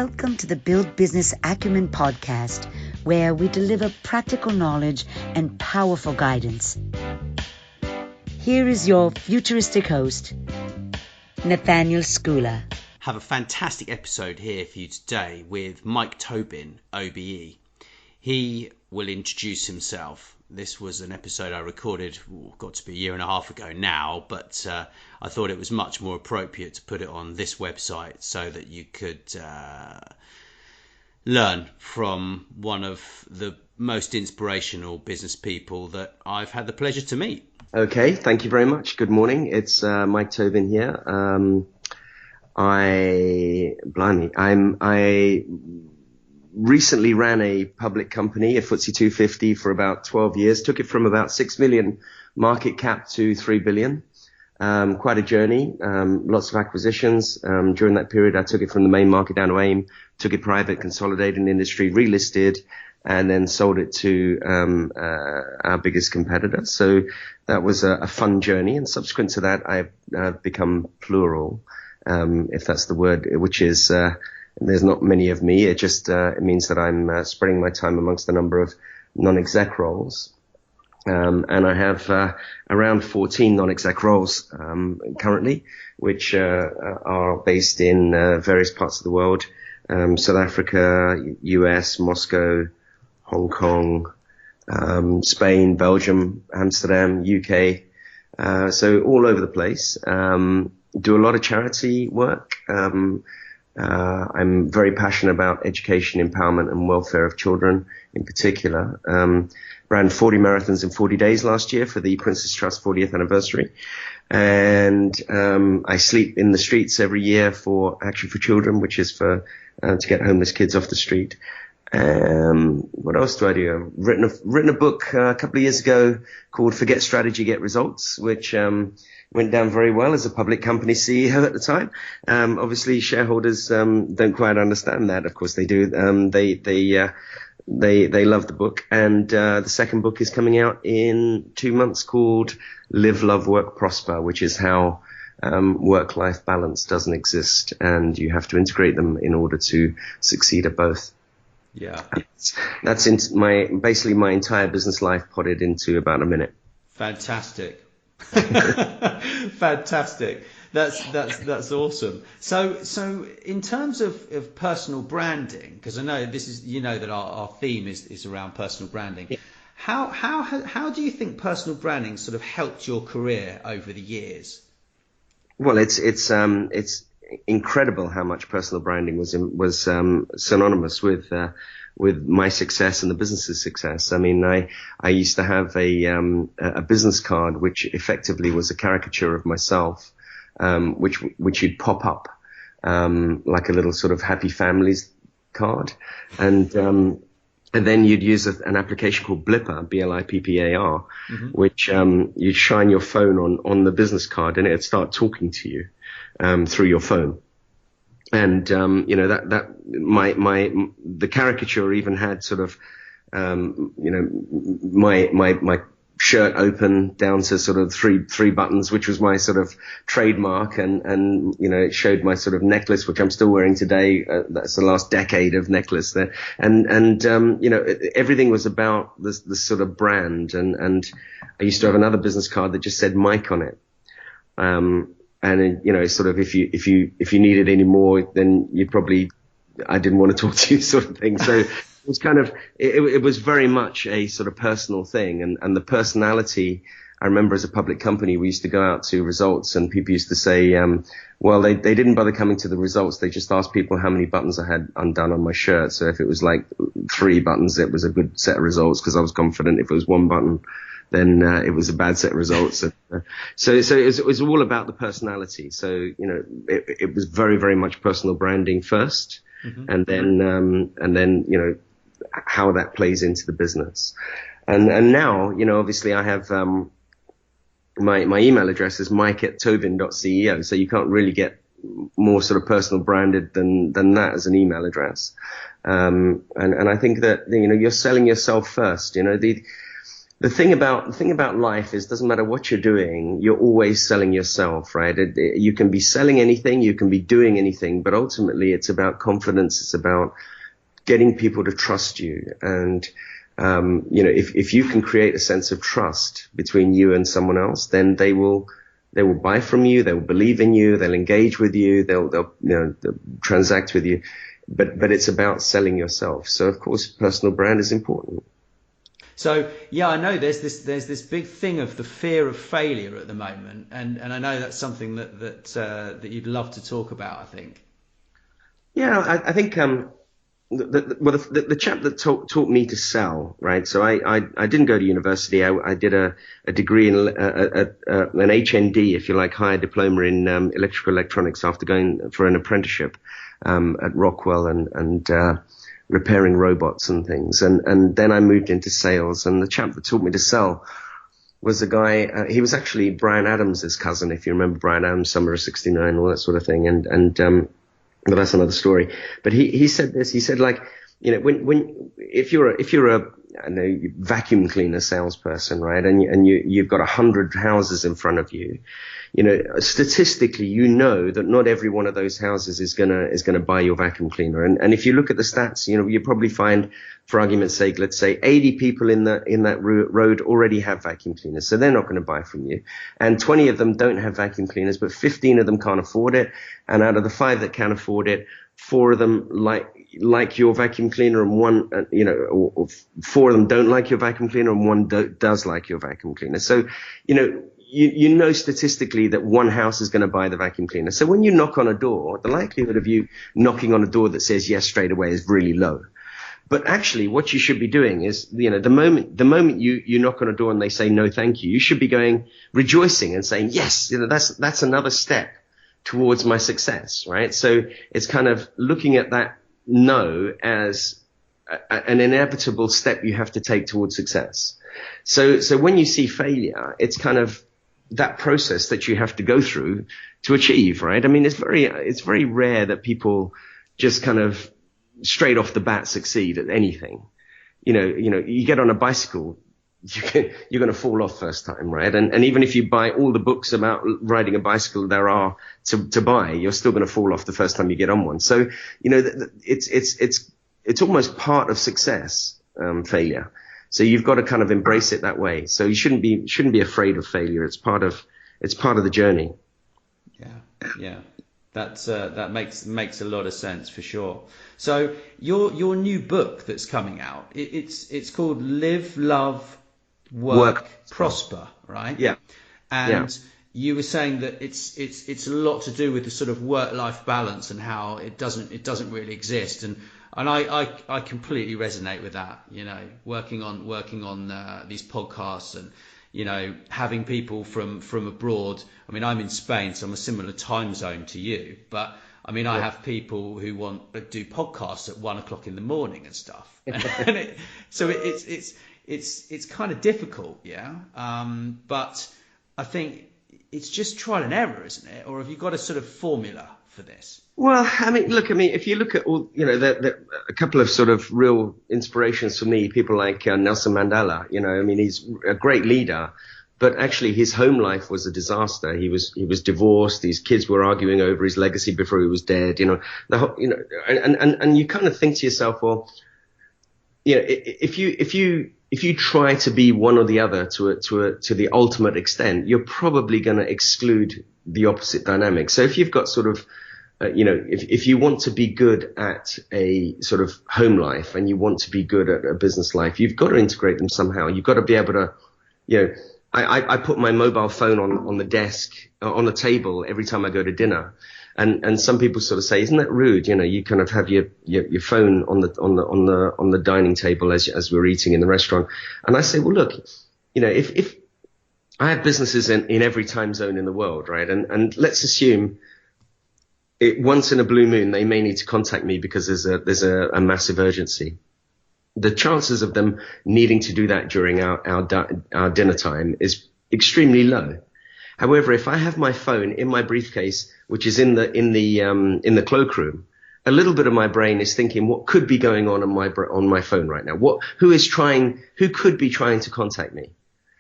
Welcome to the Build Business Acumen podcast, where we deliver practical knowledge and powerful guidance. Here is your futuristic host, Nathaniel Schooler. Have a fantastic episode here for you today with Mike Tobin, OBE. He will introduce himself. This was an episode I recorded, got to be a year and a half ago now, but I thought it was much more appropriate to put it on this website so that you could learn from one of the most inspirational business people that I've had the pleasure to meet. Okay, thank you very much. Good morning. It's Mike Tobin here. I recently ran a public company, a FTSE 250, for about 12 years. Took it from about 6 million market cap to 3 billion. Quite a journey, lots of acquisitions. During that period, I took it from the main market down to AIM, took it private, consolidated in the industry, relisted, and then sold it to our biggest competitor. So that was a fun journey. And subsequent to that, I've become plural, if that's the word, which is there's not many of me. It just it means that I'm spreading my time amongst a number of non-exec roles. And I have around 14 non-exec roles currently, which are based in various parts of the world, South Africa, US, Moscow, Hong Kong, Spain, Belgium, Amsterdam, UK, so all over the place. Do a lot of charity work. I'm very passionate about education, empowerment, and welfare of children in particular. Ran 40 marathons in 40 days last year for the Prince's Trust 40th anniversary. And I sleep in the streets every year for Action for Children, which is for to get homeless kids off the street. What else do I do? I've written a book a couple of years ago called Forget Strategy, Get Results, which went down very well as a public company CEO at the time. Obviously, shareholders don't quite understand that. Of course, they do. They love the book. And the second book is coming out in 2 months called Live, Love, Work, Prosper, which is how work-life balance doesn't exist, and you have to integrate them in order to succeed at both. Yeah, that's basically my entire business life potted into about a minute. Fantastic. Fantastic. That's awesome. So in terms of personal branding, because I know this is, that our theme is around personal branding. Yeah. How do you think personal branding sort of helped your career over the years? Well, it's incredible how much personal branding was synonymous with my success and the business's success. I mean, I used to have a business card which effectively was a caricature of myself, which you'd pop up like a little sort of happy families card, and then you'd use an application called Blipper, Blippar, mm-hmm. which you'd shine your phone on the business card, and it'd start talking to you through your phone. And the caricature even had sort of my shirt open down to sort of three buttons, which was my sort of trademark, and it showed my sort of necklace, which I'm still wearing today. That's the last decade of necklace there, and everything was about this sort of brand. And I used to have another business card that just said Mike on it. And sort of if you needed any more, then I didn't want to talk to you, sort of thing. So it was kind of it was very much a sort of personal thing, and the personality. I remember as a public company, we used to go out to results, and people used to say, well, they didn't bother coming to the results. They just asked people how many buttons I had undone on my shirt. So if it was like 3 buttons, it was a good set of results, because I was confident. If it was 1 button, then it was a bad set of results. So it was all about the personality. So it was very, very much personal branding first, mm-hmm. and then how that plays into the business. And now obviously I have my email address is mike@tobin.ceo. So you can't really get more sort of personal branded than that as an email address. And I think that you're selling yourself first. The thing about life is, doesn't matter what you're doing, you're always selling yourself, right? You can be selling anything, you can be doing anything, but ultimately it's about confidence. It's about getting people to trust you. And, if you can create a sense of trust between you and someone else, then they will buy from you, they will believe in you, they'll engage with you, they'll transact with you. But it's about selling yourself. So of course, personal brand is important. So yeah, I know there's this big thing of the fear of failure at the moment, and I know that's something that you'd love to talk about, I think. Yeah, I think the chap that taught me to sell, right? So I didn't go to university. I did a degree in an HND, if you like, higher diploma in electrical electronics after going for an apprenticeship at Rockwell and repairing robots and things. And then I moved into sales, and the chap that taught me to sell was a guy, he was actually Bryan Adams' cousin, if you remember Bryan Adams, Summer of '69, all that sort of thing. But that's another story. But he said this, he said, like, if you're a I know, vacuum cleaner salesperson, right? And you've got 100 houses in front of you. Statistically, that not every one of those houses is gonna buy your vacuum cleaner. And if you look at the stats, you probably find, for argument's sake, let's say 80 people in that road already have vacuum cleaners, so they're not going to buy from you. And 20 of them don't have vacuum cleaners, but 15 of them can't afford it. And out of the 5 that can afford it, 4 of them like your vacuum cleaner, and 1, or 4 of them don't like your vacuum cleaner, and 1 does like your vacuum cleaner. So, statistically that 1 house is going to buy the vacuum cleaner. So when you knock on a door, the likelihood of you knocking on a door that says yes straight away is really low. But actually what you should be doing is, the moment you knock on a door and they say no thank you, you should be rejoicing and saying, yes, that's another step towards my success, right? So it's kind of looking at that no as an inevitable step you have to take towards success. So when you see failure, it's kind of that process that you have to go through to achieve, right? I mean, it's very rare that people just kind of straight off the bat succeed at anything. You get on a bicycle, you're going to fall off first time, right? And even if you buy all the books about riding a bicycle there are to buy, you're still going to fall off the first time you get on one. So, it's almost part of success, failure. So you've got to kind of embrace it that way. So you shouldn't be afraid of failure. It's part of the journey. Yeah. That makes a lot of sense for sure. So your new book that's coming out, it's called Live, Love, Work, Prosper, right? Yeah. And you were saying that it's a lot to do with the sort of work-life balance and how it doesn't really exist. And I completely resonate with that. Working on these podcasts and having people from abroad. I mean, I'm in Spain, so I'm a similar time zone to you. But I mean, I have people who do podcasts at 1 o'clock in the morning and stuff. So it's kind of difficult, yeah. But I think it's just trial and error, isn't it? Or have you got a sort of formula for this? Well, I mean, if you look at all, a couple of sort of real inspirations for me, people like Nelson Mandela, he's a great leader, but actually his home life was a disaster. He was divorced. His kids were arguing over his legacy before he was dead, and you kind of think to yourself, well, if you try to be one or the other to the ultimate extent, you're probably going to exclude the opposite dynamic. So if you've got sort of, if you want to be good at a sort of home life and you want to be good at a business life, you've got to integrate them somehow. You've got to be able to, I put my mobile phone on the desk, on the table every time I go to dinner. And some people sort of say, isn't that rude? You kind of have your phone on the dining table as we're eating in the restaurant. And I say, well, look, if I have businesses in every time zone in the world, right? And let's assume once in a blue moon, they may need to contact me because there's a massive urgency. The chances of them needing to do that during our dinner time is extremely low. However, if I have my phone in my briefcase, which is in the cloakroom, a little bit of my brain is thinking what could be going on my phone right now. Who could be trying to contact me?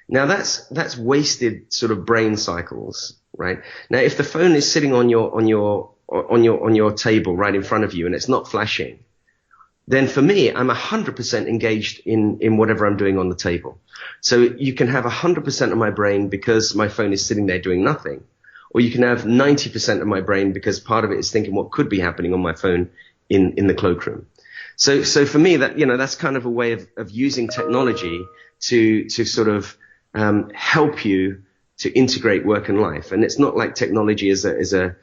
Now that's wasted sort of brain cycles, right? Now, if the phone is sitting on your table right in front of you and it's not flashing, then for me, I'm 100% engaged in whatever I'm doing on the table. So you can have 100% of my brain because my phone is sitting there doing nothing. Or you can have 90% of my brain because part of it is thinking what could be happening on my phone in the cloakroom. So for me, that's kind of a way of using technology to sort of help you to integrate work and life. And it's not like technology is a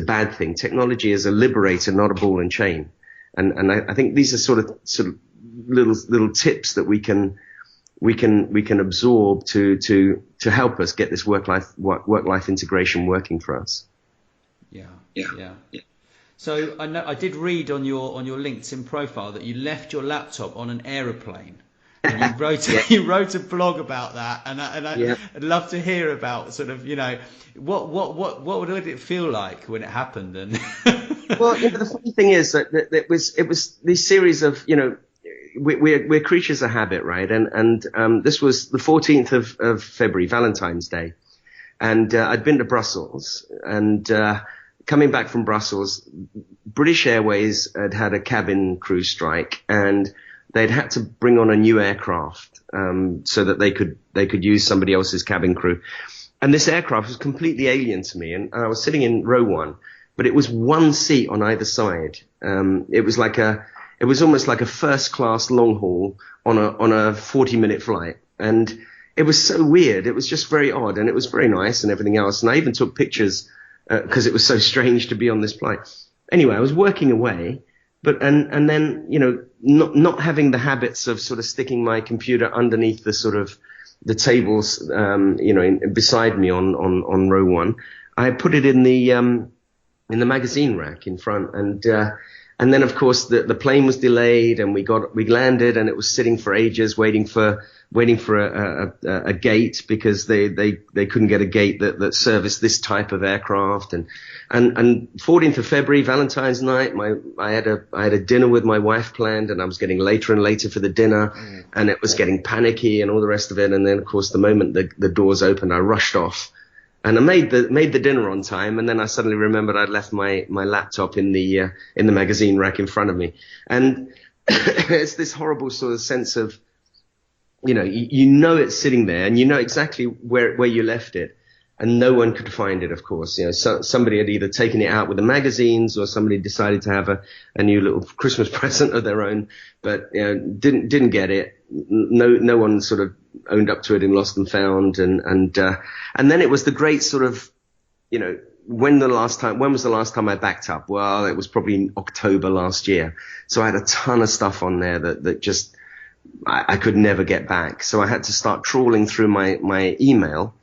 bad thing. Technology is a liberator, not a ball and chain. And I think these are sort of little tips that we can absorb to help us get this work life integration working for us. Yeah. So I did read on your LinkedIn profile that you left your laptop on an aeroplane. And you wrote a blog about that, and I'd love to hear about sort of, what did it feel like when it happened? And well, the funny thing is that it was this series of, we're creatures of habit, right? And this was the 14th of February, Valentine's Day, and I'd been to Brussels, and coming back from Brussels, British Airways had a cabin crew strike, and they'd had to bring on a new aircraft so that they could use somebody else's cabin crew. And this aircraft was completely alien to me. And I was sitting in row one, but it was one seat on either side. It was almost like a first class long haul on a 40-minute flight. And it was so weird. It was just very odd, and it was very nice and everything else. And I even took pictures because it was so strange to be on this flight. Anyway, I was working away. But and then, not having the habits of sort of sticking my computer underneath the sort of the tables, beside me on row one, I put it in the magazine rack in front, and then of course the plane was delayed, and we landed, and it was sitting for ages waiting for a gate because they couldn't get a gate that serviced this type of aircraft, and 14th of February, Valentine's night, I had a dinner with my wife planned, and I was getting later and later for the dinner, and it was getting panicky and all the rest of it. And then of course the moment the doors opened, I rushed off, and I made the dinner on time, and then I suddenly remembered I'd left my laptop in the magazine rack in front of me, and it's this horrible sort of sense of, it's sitting there, and you know exactly where you left it, and no one could find it, of course. Somebody had either taken it out with the magazines, or somebody decided to have a new little Christmas present of their own, but didn't get it. No one sort of owned up to it in Lost and Found, and then it was the great sort of, when was the last time I backed up? Well, it was probably in October last year. So I had a ton of stuff on there that just I could never get back. So I had to start trawling through my email.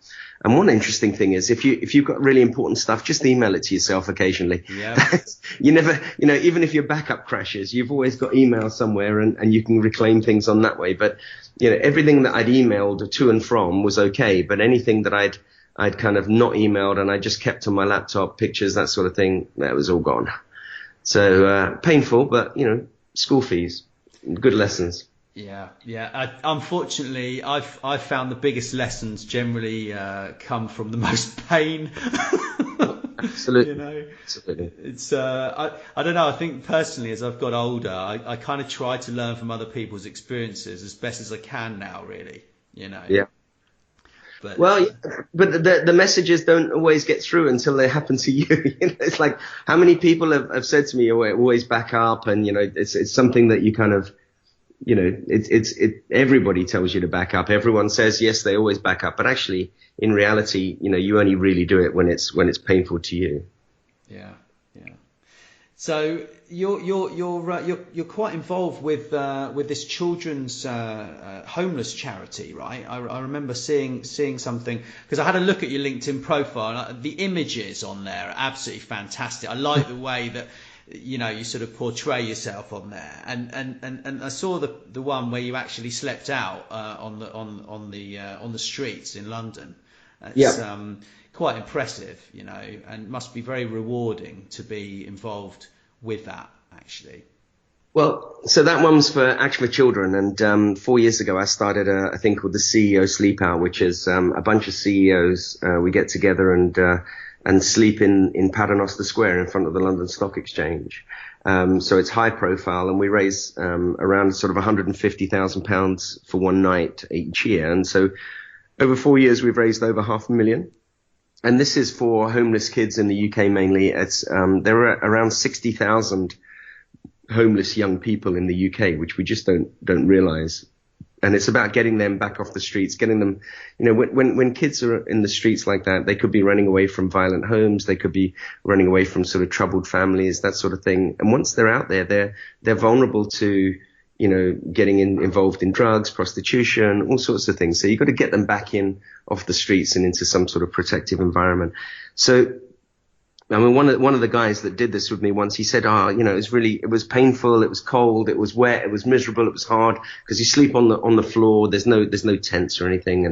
And one interesting thing is if you've got really important stuff, just email it to yourself occasionally. Yeah. You never, even if your backup crashes, you've always got email somewhere, and you can reclaim things on that way. But, everything that I'd emailed to and from was okay. But anything that I'd kind of not emailed and I just kept on my laptop, pictures, that sort of thing, that was all gone. So, painful, but, school fees, good lessons. Yeah. Unfortunately, I've found the biggest lessons generally come from the most pain. Absolutely. Absolutely. It's I don't know. I think personally, as I've got older, I kind of try to learn from other people's experiences as best as I can now. Really, Yeah. But the messages don't always get through until they happen to you. It's like how many people have said to me, always back up, and it's something that you kind of. Everybody tells you to back up. Everyone says, yes, they always back up. But actually, in reality, you only really do it when it's painful to you. Yeah. So you're quite involved with this children's homeless charity, right? I remember seeing something, because I had a look at your LinkedIn profile. The images on there are absolutely fantastic. I like the way that you sort of portray yourself on there, and I saw the one where you actually slept out on the streets in London. It's quite impressive, and must be very rewarding to be involved with that. actually? Well, so that one's for Action for Children, and 4 years ago I started a thing called the CEO Sleep Out, which is a bunch of CEOs. We get together and sleep in Paternoster Square in front of the London Stock Exchange. So it's high profile, and we raise around sort of £150,000 for one night each year. And so over 4 years we've raised over £500,000. And this is for homeless kids in the UK mainly. It's there are around 60,000 homeless young people in the UK, which we just don't realize. And it's about getting them back off the streets, getting them, when kids are in the streets like that, they could be running away from violent homes. They could be running away from sort of troubled families, that sort of thing. And once they're out there, they're vulnerable to, getting involved in drugs, prostitution, all sorts of things. So you've got to get them back off the streets and into some sort of protective environment. So, I mean, one of the guys that did this with me once, he said, it was painful, it was cold, it was wet, it was miserable, it was hard, because you sleep on the floor, there's no tents or anything,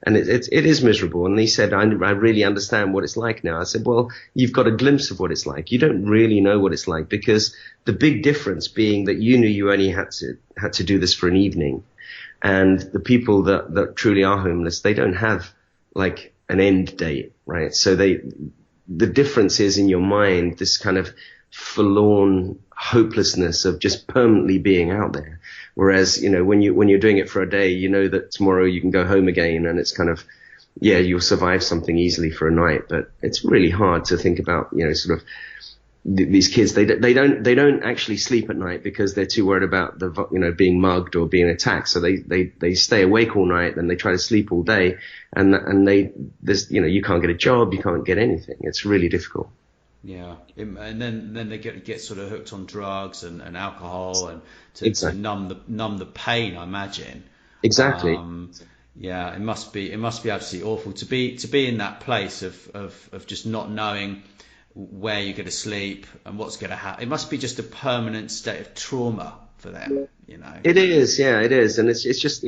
and it is miserable. And he said, I really understand what it's like now. I said, well, you've got a glimpse of what it's like. You don't really know what it's like, because the big difference being that you knew you only had to do this for an evening, and the people that truly are homeless, they don't have like an end date, right? So the difference is in your mind, this kind of forlorn hopelessness of just permanently being out there. Whereas, when you're doing it for a day, you know that tomorrow you can go home again, and it's kind of, you'll survive something easily for a night. But it's really hard to think about, sort of these kids. They don't actually sleep at night because they're too worried about being mugged or being attacked. So they stay awake all night, and they try to sleep all day, and you can't get a job, you can't get anything. It's really difficult. Yeah, and then they get sort of hooked on drugs and alcohol, and to Exactly. numb the pain, I imagine. Exactly. Yeah, it must be absolutely awful to be in that place of just not knowing where you're going to sleep and what's going to happen. It must be just a permanent state of trauma for them, It is, yeah, it is, and it's just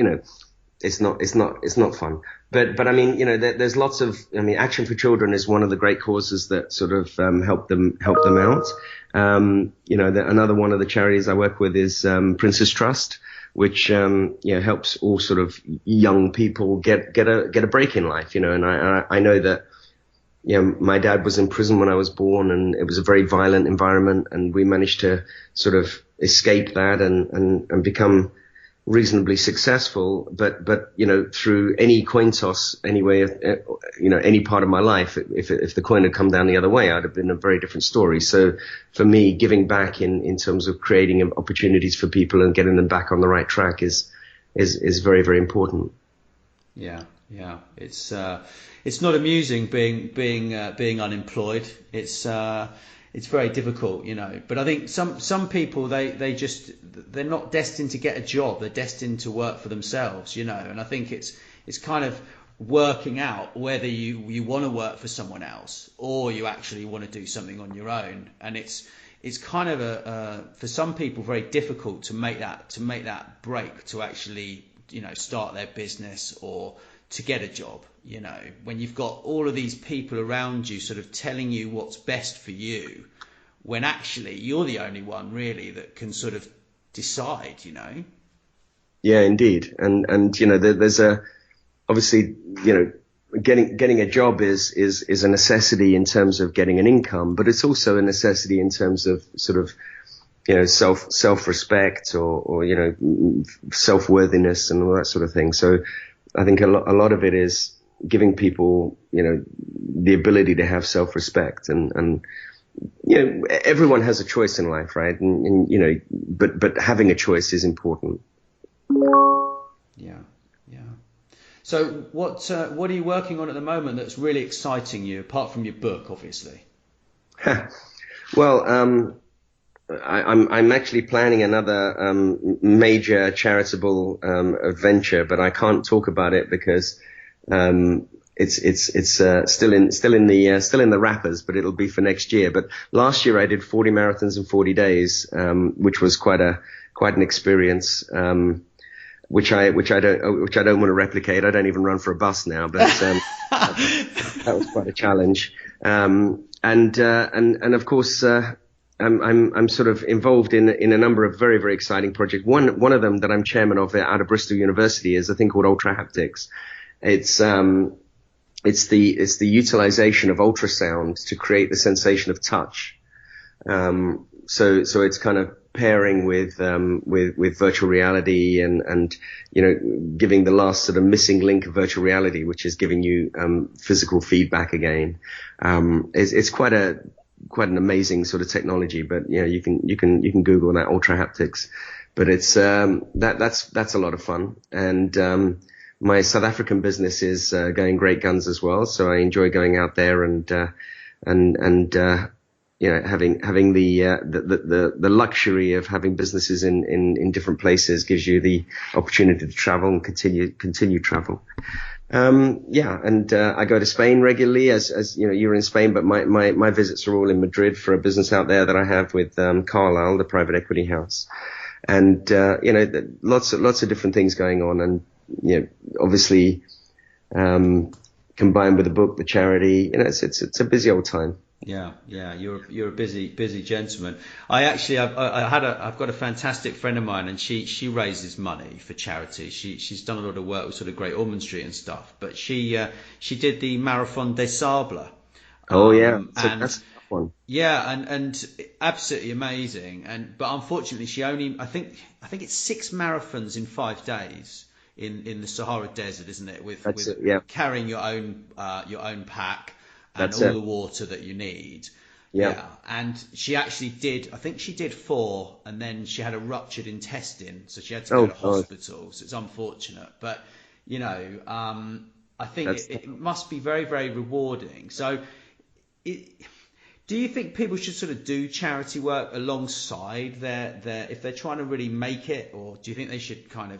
it's not fun. But I mean, there's lots of, Action for Children is one of the great causes that sort of help them out. Another one of the charities I work with is Prince's Trust, which helps all sort of young people get a break in life, and I know that. My dad was in prison when I was born, and it was a very violent environment, and we managed to sort of escape that and become reasonably successful. But through any coin toss, anyway, any part of my life, if the coin had come down the other way, I'd have been a very different story. So for me, giving back in terms of creating opportunities for people and getting them back on the right track is very, very important. Yeah. It's not amusing being unemployed. It's very difficult, But I think some people they're not destined to get a job. They're destined to work for themselves, And I think it's kind of working out whether you want to work for someone else or you actually want to do something on your own. And it's kind of for some people very difficult to make that break to actually start their business or to get a job, when you've got all of these people around you sort of telling you what's best for you, when actually you're the only one really that can sort of decide, Yeah, indeed. And there's obviously, getting a job is a necessity in terms of getting an income, but it's also a necessity in terms of sort of, self-respect or self-worthiness and all that sort of thing. So I think a lot of it is giving people, the ability to have self-respect and everyone has a choice in life, right? And but having a choice is important. Yeah. So what are you working on at the moment that's really exciting you, apart from your book, obviously? Well, I'm actually planning another major charitable adventure, but I can't talk about it because it's still in the wrappers, but it'll be for next year. But last year I did 40 marathons in 40 days, which was quite an experience, which I don't want to replicate. I don't even run for a bus now, but that was quite a challenge. And of course, I'm sort of involved in a number of very, very exciting projects. One of them that I'm chairman of out of Bristol University is a thing called Ultra Haptics. It's the utilization of ultrasound to create the sensation of touch. So it's kind of pairing with virtual reality and giving the last sort of missing link of virtual reality, which is giving you physical feedback again. It's quite an amazing sort of technology, but you can Google that, Ultra Haptics. But it's that's a lot of fun. And my South African business is going great guns as well, so I enjoy going out there and having the luxury of having businesses in different places gives you the opportunity to travel and continue travel. I go to Spain regularly, as you're in Spain, but my visits are all in Madrid for a business out there that I have with Carlyle, the private equity house, and lots of different things going on, and obviously combined with the book, the charity, it's a busy old time. Yeah, you're a busy gentleman. I've got a fantastic friend of mine, and she raises money for charity. She's done a lot of work with sort of Great Ormond Street and stuff, but she did the Marathon des Sables. Oh yeah, that's a tough one. Yeah, and absolutely amazing. But unfortunately, she only I think it's 6 marathons in 5 days in the Sahara Desert, isn't it? With carrying your own pack. And all the water that you need. Yeah. And she actually did, I think she did 4, and then she had a ruptured intestine, so she had to go to hospital. So it's unfortunate. But, I think it must be very, very rewarding. So do you think people should sort of do charity work alongside their if they're trying to really make it, or do you think they should kind of,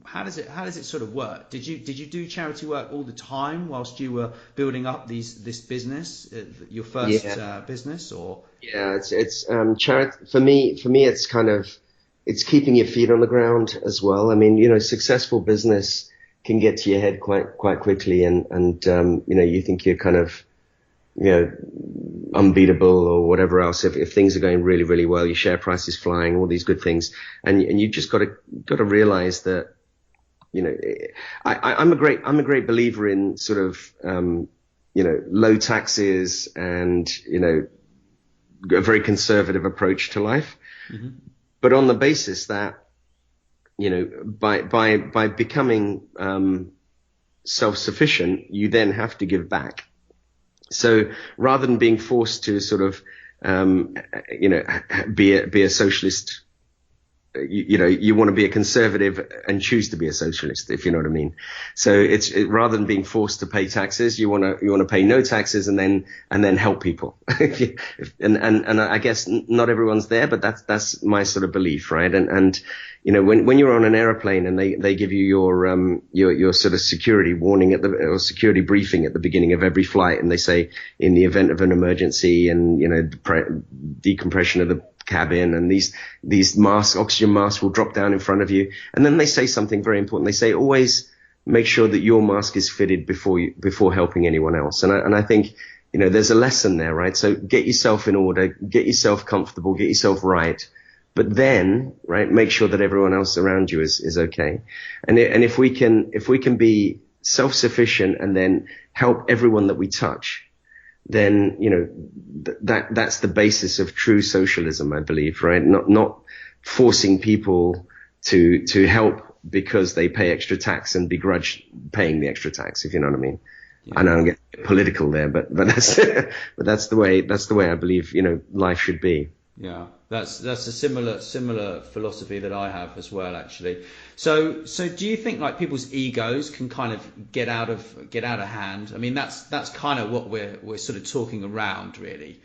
how does it sort of work? Did you do charity work all the time whilst you were building up this business, your first business, or? Yeah, it's charity for me. It's kind of, it's keeping your feet on the ground as well. I mean, successful business can get to your head quite quickly, and you think you're kind of, unbeatable or whatever else. If things are going really, really well, your share price is flying, all these good things, and you just got to realize that. I'm a great believer in sort of, low taxes and, a very conservative approach to life. Mm-hmm. But on the basis that, by becoming, self-sufficient, you then have to give back. So rather than being forced to sort of, be a socialist, you want to be a conservative and choose to be a socialist, if you know what I mean. So rather than being forced to pay taxes, you want to pay no taxes and then help people. and I guess not everyone's there, but that's my sort of belief, right? And when you're on an airplane and they give you your sort of security warning or security briefing at the beginning of every flight, and they say in the event of an emergency and decompression of the cabin, and these masks, oxygen masks, will drop down in front of you, and then they say something very important. They say always make sure that your mask is fitted before helping anyone else. And I think there's a lesson there, right? So get yourself in order, get yourself comfortable, get yourself right, but then make sure that everyone else around you is okay. And if we can be self-sufficient and then help everyone that we touch, then that's the basis of true socialism, I believe, right? Not forcing people to help because they pay extra tax and begrudge paying the extra tax, if you know what I mean. Yeah. I know I'm getting political there, but that's that's the way I believe life should be. Yeah, that's a similar philosophy that I have as well, actually. So do you think like people's egos can kind of get out of hand? I mean, that's kind of what we're sort of talking around, really.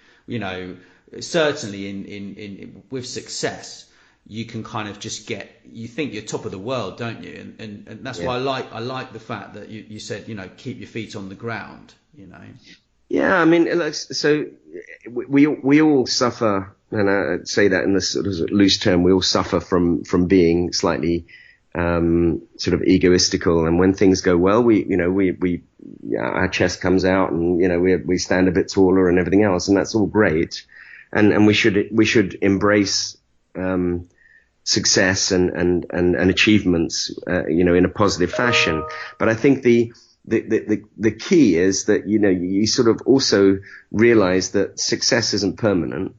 Certainly in with success, you can kind of just you think you're top of the world, don't you? And that's why I like the fact that you said keep your feet on the ground. Yeah, I mean, so we all suffer. And I say that in this sort of loose term, we all suffer from being slightly sort of egoistical. And when things go well, our chest comes out, and we stand a bit taller and everything else, and that's all great. and we should embrace success and achievements, in a positive fashion. But I think the key is that, you sort of also realize that success isn't permanent,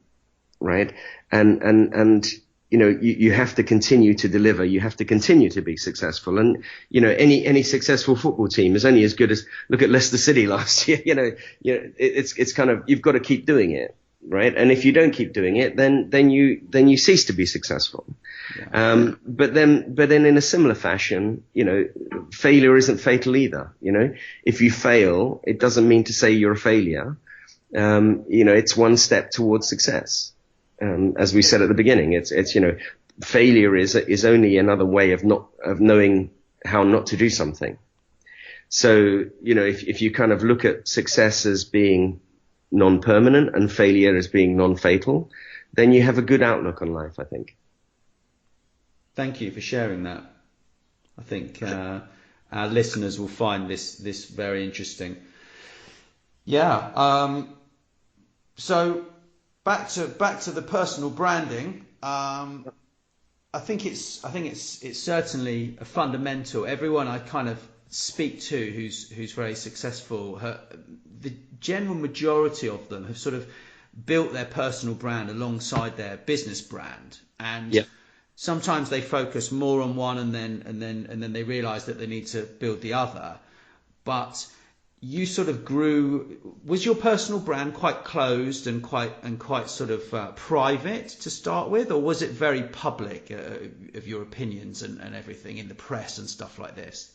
right? And you have to continue to deliver. You have to continue to be successful. And, any successful football team is only as good as, look at Leicester City last year. It's kind of, you've got to keep doing it. Right. And if you don't keep doing it, then you cease to be successful. Yeah. But then in a similar fashion, failure isn't fatal either. If you fail, it doesn't mean to say you're a failure. It's one step towards success. As we said at the beginning, it's failure is only another way of knowing how not to do something. So, if you kind of look at success as being non-permanent and failure as being non-fatal, then you have a good outlook on life, I think. Thank you for sharing that. I think our listeners will find this very interesting. Yeah. So back to the personal branding. I think it's certainly a fundamental. Everyone I kind of speak to who's very successful, the general majority of them have sort of built their personal brand alongside their business brand, and sometimes they focus more on one and then they realize that they need to build the other. But you sort of grew. Was your personal brand quite closed and quite sort of private to start with, or was it very public of your opinions and everything in the press and stuff like this?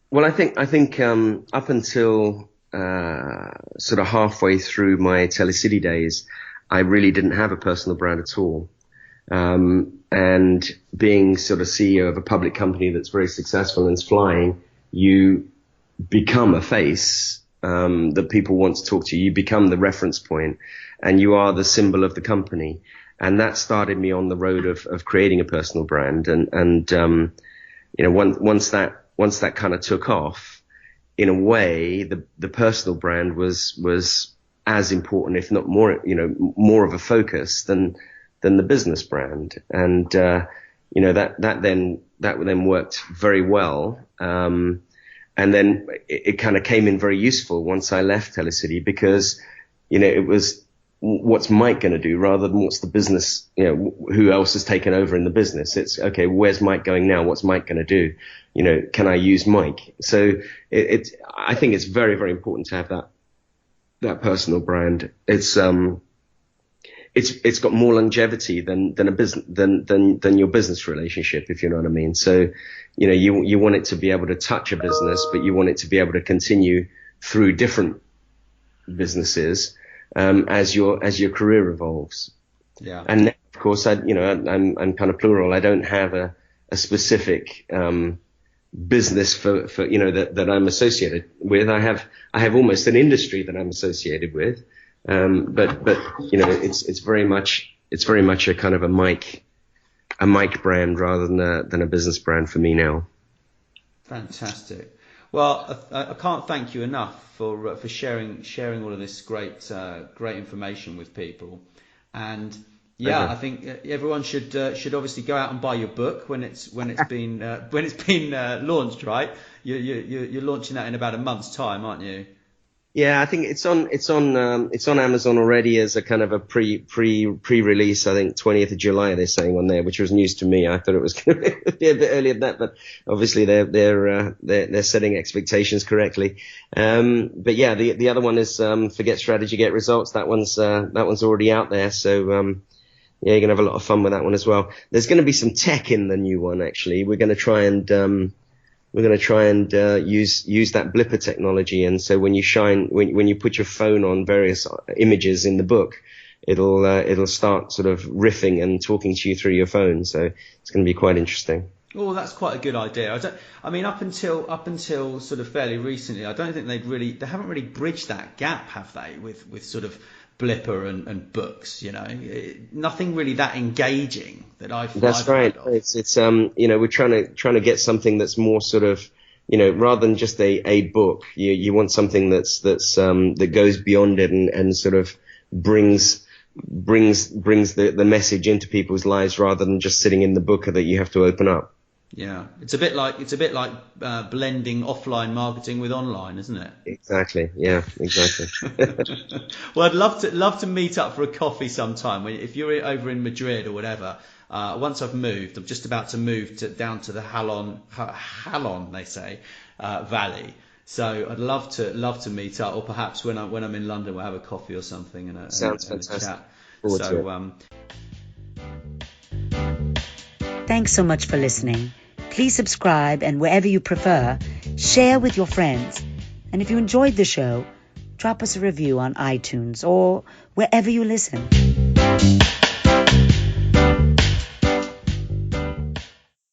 Well, I think up until sort of halfway through my Telecity days, I really didn't have a personal brand at all. And being sort of CEO of a public company that's very successful and is flying, you become a face that people want to talk to. You become the reference point, and you are the symbol of the company. And that started me on the road of creating a personal brand. And once that kind of took off, in a way, the personal brand was as important, if not more, more of a focus than the business brand. And, that then worked very well. And then it kind of came in very useful once I left Telecity, because, it was, what's Mike going to do rather than what's the business, who else has taken over in the business? It's okay, where's Mike going now? What's Mike going to do? Can I use Mike? So I think it's very, very important to have that personal brand. It's got more longevity than a business, than your business relationship, if you know what I mean. So, you want it to be able to touch a business, but you want it to be able to continue through different businesses, as your career evolves. Yeah. And now, of course, I'm kind of plural. I don't have a specific, business for that I'm associated with. I have almost an industry that I'm associated with. But it's very much a kind of a Mike brand rather than a business brand for me now. Fantastic. Well, I can't thank you enough for sharing all of this great information with people. And I think everyone should obviously go out and buy your book when it's been launched, right? You're launching that in about a month's time, aren't you? Yeah, I think it's on Amazon already as a kind of a pre-release. I think 20th of July they're saying on there, which was news to me. I thought it was going to be a bit earlier than that, but obviously they're setting expectations correctly. But yeah, the other one is Forget Strategy, Get Results. That one's already out there. So you're gonna have a lot of fun with that one as well. There's going to be some tech in the new one actually. We're going to try and use that blipper technology, and so when you put your phone on various images in the book, it'll start sort of riffing and talking to you through your phone. So it's going to be quite interesting. Oh, that's quite a good idea. Up until sort of fairly recently, I don't think they haven't really bridged that gap, have they, with sort of blipper and books, nothing really that engaging that I've right. Heard of. It's we're trying to get something that's more sort of, rather than just a book, you want something that goes beyond it and sort of brings brings the message into people's lives rather than just sitting in the book that you have to open up. Yeah, it's a bit like blending offline marketing with online, isn't it? Exactly. Yeah, exactly. Well, I'd love to meet up for a coffee sometime. If you're over in Madrid or whatever. Once I've moved, I'm just about to move down to the Halon, they say, Valley. So I'd love to meet up, or perhaps when I'm in London, we'll have a coffee or something and Sounds and a fantastic. chat. Forward to it. Thanks so much for listening. Please subscribe, and wherever you prefer, share with your friends. And if you enjoyed the show, drop us a review on iTunes or wherever you listen.